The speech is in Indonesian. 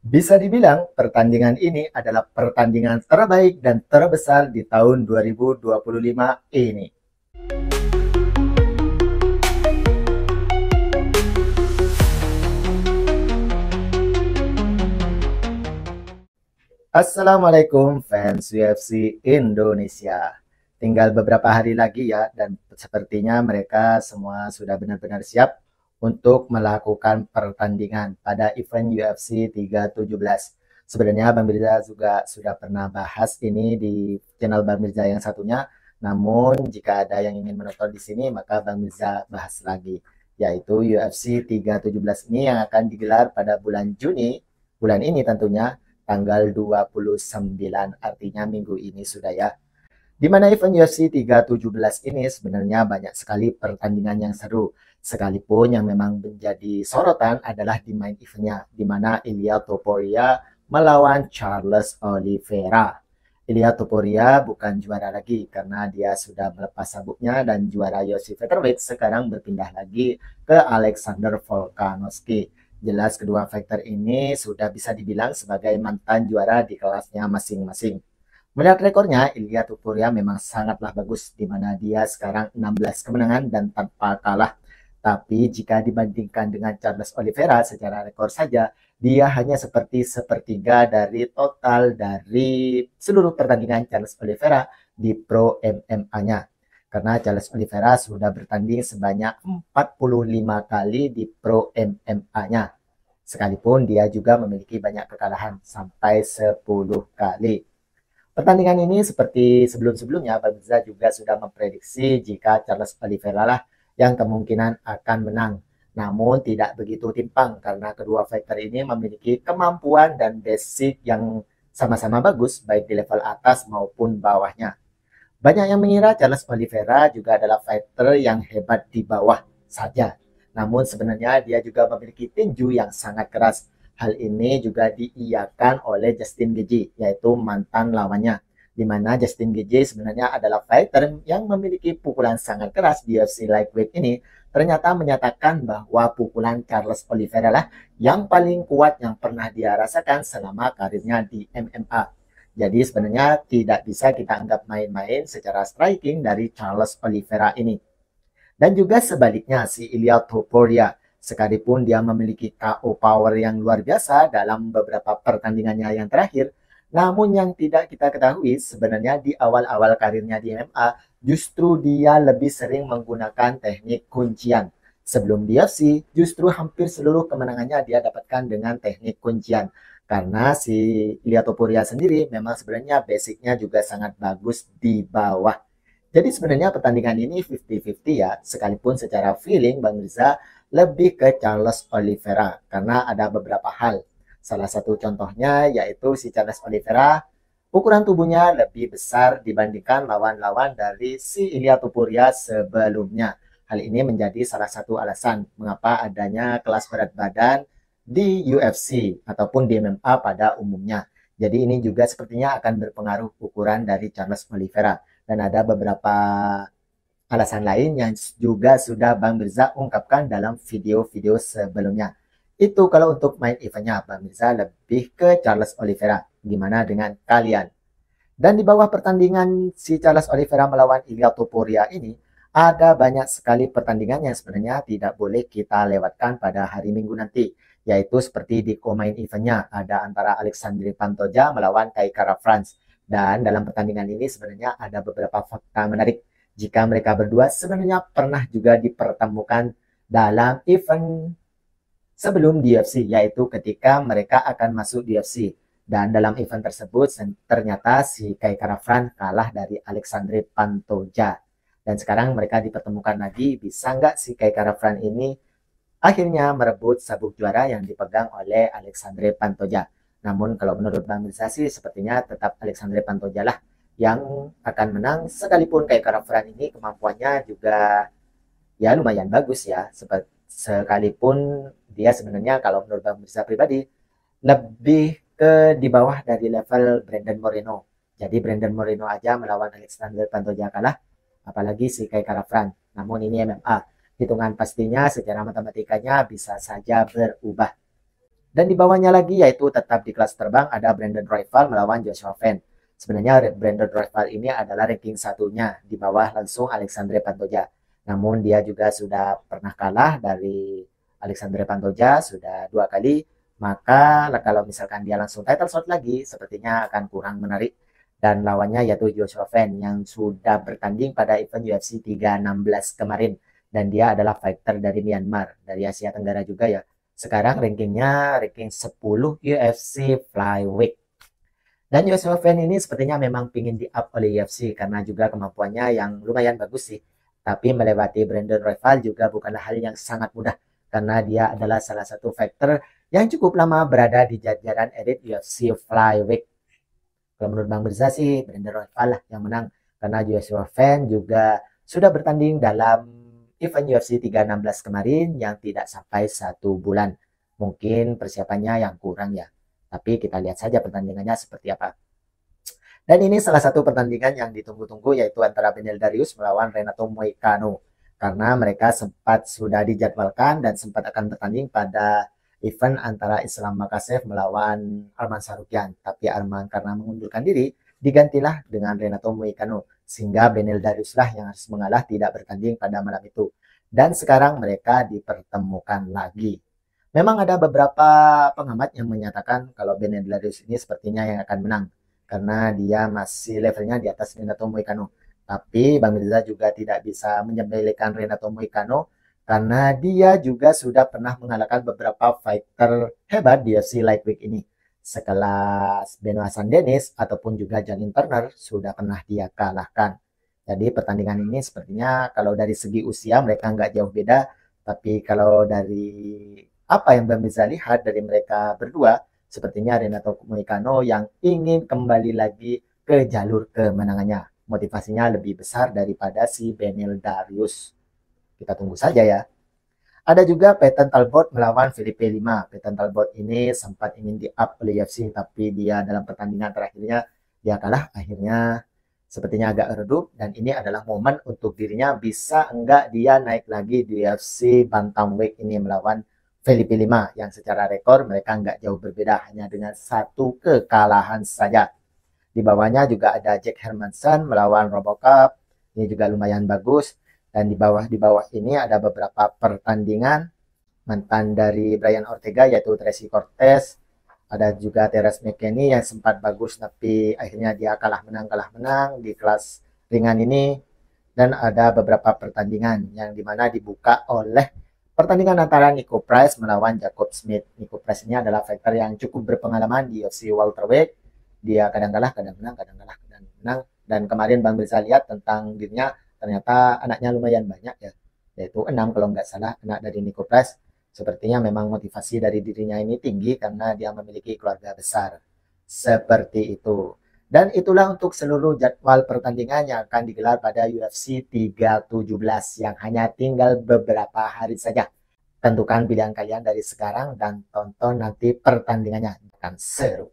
Bisa dibilang pertandingan ini adalah pertandingan terbaik dan terbesar di tahun 2025 ini. Assalamualaikum fans UFC Indonesia. Tinggal beberapa hari lagi ya, dan sepertinya mereka semua sudah benar-benar siap untuk melakukan pertandingan pada event UFC 317. Sebenarnya Bang Mirza juga sudah pernah bahas ini di channel Bang Mirza yang satunya. Namun jika ada yang ingin menonton di sini, maka Bang Mirza bahas lagi, yaitu UFC 317 ini yang akan digelar pada bulan Juni, bulan ini tentunya, tanggal 29, artinya minggu ini sudah ya. Di mana event UFC 317 ini sebenarnya banyak sekali pertandingan yang seru. Sekalipun yang memang menjadi sorotan adalah di main eventnya, di mana Ilia Topuria melawan Charles Oliveira. Ilia Topuria bukan juara lagi karena dia sudah melepas sabuknya dan juara UFC Featherweight sekarang berpindah lagi ke Alexander Volkanovski. Jelas kedua fighter ini sudah bisa dibilang sebagai mantan juara di kelasnya masing-masing. Melihat rekornya, Ilya Topuria memang sangatlah bagus, di mana dia sekarang 16 kemenangan dan tanpa kalah. Tapi jika dibandingkan dengan Charles Oliveira secara rekor saja, dia hanya seperti sepertiga dari total dari seluruh pertandingan Charles Oliveira di Pro MMA-nya. Karena Charles Oliveira sudah bertanding sebanyak 45 kali di Pro MMA-nya. Sekalipun dia juga memiliki banyak kekalahan sampai 10 kali. Pertandingan ini seperti sebelum-sebelumnya, Bang juga sudah memprediksi jika Charles Oliveira lah yang kemungkinan akan menang. Namun tidak begitu timpang karena kedua fighter ini memiliki kemampuan dan basic yang sama-sama bagus baik di level atas maupun bawahnya. Banyak yang mengira Charles Oliveira juga adalah fighter yang hebat di bawah saja. Namun sebenarnya dia juga memiliki tinju yang sangat keras. Hal ini juga diiyakan oleh Justin Gaethje, yaitu mantan lawannya. Di mana Justin Gaethje sebenarnya adalah fighter yang memiliki pukulan sangat keras di UFC Lightweight ini. Ternyata menyatakan bahwa pukulan Charles Oliveira lah yang paling kuat yang pernah dia rasakan selama karirnya di MMA. Jadi sebenarnya tidak bisa kita anggap main-main secara striking dari Charles Oliveira ini. Dan juga sebaliknya si Ilia Topuria, sekalipun dia memiliki KO power yang luar biasa dalam beberapa pertandingannya yang terakhir, namun yang tidak kita ketahui sebenarnya di awal-awal karirnya di MMA, justru dia lebih sering menggunakan teknik kuncian. Sebelum di UFC, justru hampir seluruh kemenangannya dia dapatkan dengan teknik kuncian. Karena si Ilia Topuria sendiri memang sebenarnya basicnya juga sangat bagus di bawah. Jadi sebenarnya pertandingan ini 50-50 ya, sekalipun secara feeling Bang Riza lebih ke Charles Oliveira karena ada beberapa hal. Salah satu contohnya yaitu si Charles Oliveira ukuran tubuhnya lebih besar dibandingkan lawan-lawan dari si Ilia Topuria sebelumnya. Hal ini menjadi salah satu alasan mengapa adanya kelas berat badan di UFC ataupun di MMA pada umumnya. Jadi ini juga sepertinya akan berpengaruh ukuran dari Charles Oliveira. Dan ada beberapa alasan lain yang juga sudah Bang Mirza ungkapkan dalam video-video sebelumnya. Itu kalau untuk main eventnya, Bang Mirza lebih ke Charles Oliveira. Gimana dengan kalian? Dan di bawah pertandingan si Charles Oliveira melawan Ilia Topuria ini, ada banyak sekali pertandingan yang sebenarnya tidak boleh kita lewatkan pada hari Minggu nanti. Yaitu seperti di co-main eventnya, ada antara Alexandre Pantoja melawan Kai Kara France. Dan dalam pertandingan ini sebenarnya ada beberapa fakta menarik. Jika mereka berdua sebenarnya pernah juga dipertemukan dalam event sebelum di UFC, yaitu ketika mereka akan masuk di UFC. Dan dalam event tersebut ternyata si Kai Kara-France kalah dari Alexandre Pantoja. Dan sekarang mereka dipertemukan lagi, bisa nggak si Kai Kara-France ini akhirnya merebut sabuk juara yang dipegang oleh Alexandre Pantoja. Namun kalau menurut Bang Mirza sih sepertinya tetap Alexandre Pantoja lah yang akan menang, sekalipun kayak Karafran ini kemampuannya juga ya lumayan bagus ya, sekalipun dia sebenarnya kalau menurut Bang Mirza pribadi lebih ke di bawah dari level Brandon Moreno. Jadi Brandon Moreno aja melawan Alexander Pantoja kalah, apalagi si Kai Karafran. Namun ini MMA, hitungan pastinya secara matematikanya bisa saja berubah. Dan di bawahnya lagi yaitu tetap di kelas terbang ada Brandon Royval melawan Joshua Fan. Sebenarnya Brandon Royval ini adalah ranking satunya, di bawah langsung Alexandre Pantoja. Namun dia juga sudah pernah kalah dari Alexandre Pantoja sudah 2 kali. Maka kalau misalkan dia langsung title shot lagi, sepertinya akan kurang menarik. Dan lawannya yaitu Joshua Fan yang sudah bertanding pada event UFC 316 kemarin. Dan dia adalah fighter dari Myanmar, dari Asia Tenggara juga ya. Sekarang rankingnya ranking 10 UFC Flyweight. Dan Joshua Fan ini sepertinya memang pingin di-up oleh UFC karena juga kemampuannya yang lumayan bagus sih. Tapi melewati Brandon Royval juga bukanlah hal yang sangat mudah karena dia adalah salah satu fighter yang cukup lama berada di jajaran elit UFC Flyweight. Kalau menurut Bang Mirza sih Brandon Royval lah yang menang karena Joshua Fan juga sudah bertanding dalam event UFC 316 kemarin yang tidak sampai 1 bulan. Mungkin persiapannya yang kurang ya. Tapi kita lihat saja pertandingannya seperti apa. Dan ini salah satu pertandingan yang ditunggu-tunggu yaitu antara Beneil Dariush melawan Renato Moicano. Karena mereka sempat sudah dijadwalkan dan sempat akan bertanding pada event antara Islam Makhachev melawan Arman Tsarukyan. Tapi Arman karena mengundurkan diri, digantilah dengan Renato Moicano. Sehingga Beneil Dariush lah yang harus mengalah tidak bertanding pada malam itu. Dan sekarang mereka dipertemukan lagi. Memang ada beberapa pengamat yang menyatakan kalau Beneil Dariush ini sepertinya yang akan menang. Karena dia masih levelnya di atas Renato Moicano. Tapi Bang Mirza juga tidak bisa menyembelihkan Renato Moicano karena dia juga sudah pernah mengalahkan beberapa fighter hebat di UFC Lightweight ini. Sekelas Benoit Saint-Denis ataupun juga Jalin Turner sudah pernah dia kalahkan. Jadi pertandingan ini sepertinya kalau dari segi usia mereka nggak jauh beda. Tapi kalau dari apa yang Bang Mirza lihat dari mereka berdua, sepertinya Renato Moicano yang ingin kembali lagi ke jalur kemenangannya. Motivasinya lebih besar daripada si Beneil Dariush. Kita tunggu saja ya. Ada juga Payton Talbot melawan Felipe Lima. Payton Talbot ini sempat ingin di-up oleh UFC, tapi dia dalam pertandingan terakhirnya dia kalah. Akhirnya sepertinya agak redup dan ini adalah momen untuk dirinya bisa enggak dia naik lagi di UFC Bantamweight ini melawan Felipe Lima yang secara rekor mereka enggak jauh berbeda hanya dengan 1 kekalahan saja. Di bawahnya juga ada Jack Hermanson melawan Robocop. Ini juga lumayan bagus. Dan di bawah ini ada beberapa pertandingan mantan dari Brian Ortega yaitu Tracy Cortez. Ada juga Terence McKinney yang sempat bagus tapi akhirnya dia kalah menang di kelas ringan ini. Dan ada beberapa pertandingan yang dimana dibuka oleh pertandingan antara Nico Price melawan Jacob Smith. Nico Price ini adalah fighter yang cukup berpengalaman di UFC welterweight. Dia kadang kalah, kadang menang, kadang kalah, kadang menang. Dan kemarin Bang bisa lihat tentang dirinya, ternyata anaknya lumayan banyak ya. Yaitu 6 kalau nggak salah anak dari Nico Price. Sepertinya memang motivasi dari dirinya ini tinggi karena dia memiliki keluarga besar. Seperti itu. Dan itulah untuk seluruh jadwal pertandingan yang akan digelar pada UFC 317 yang hanya tinggal beberapa hari saja. Tentukan pilihan kalian dari sekarang dan tonton nanti pertandingannya akan seru.